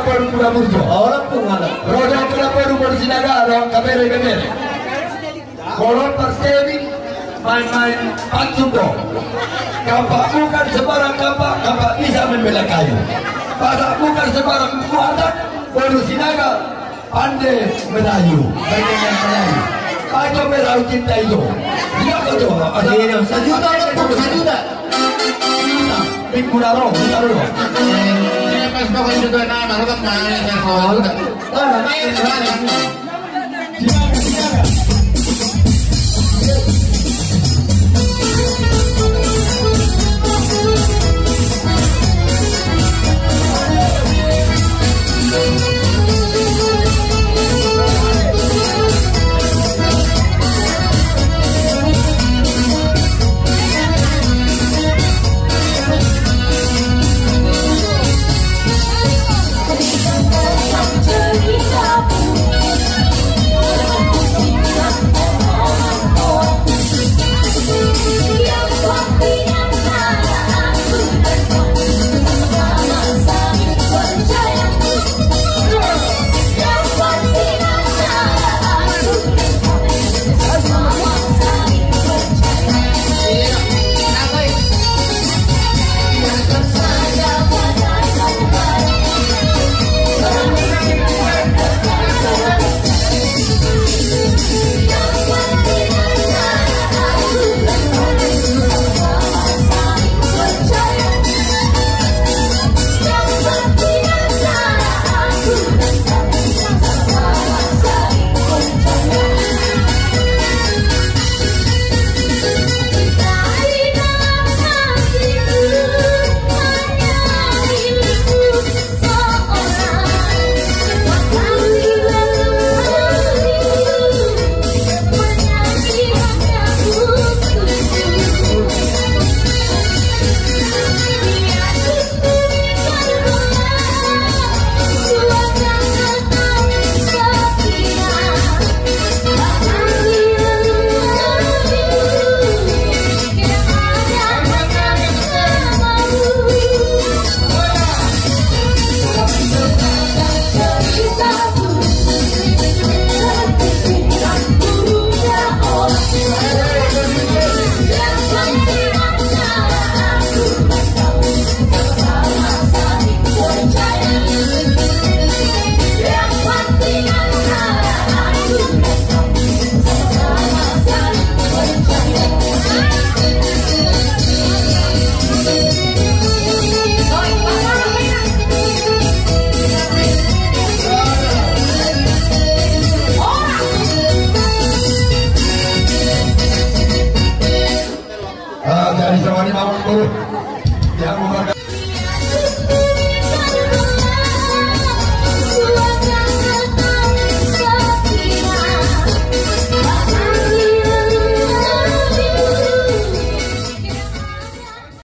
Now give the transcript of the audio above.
perlu pura musuh. Orang pun ada. Roda pura perlu bersinaga orang kamera. Kalau persevi main-main pancung dong. Kampak bukan sebarang kampak bisa membela kayu. Pada bukan sebarang kuatan bersinaga pandai melayu, bagaimana melayu. Aja melayu cinta itu. Dia betul. Sejuta untuk sejuta. Kurang, taruh. Ini pas kau juga nama, kan main yang kau juga. Oh, main mana?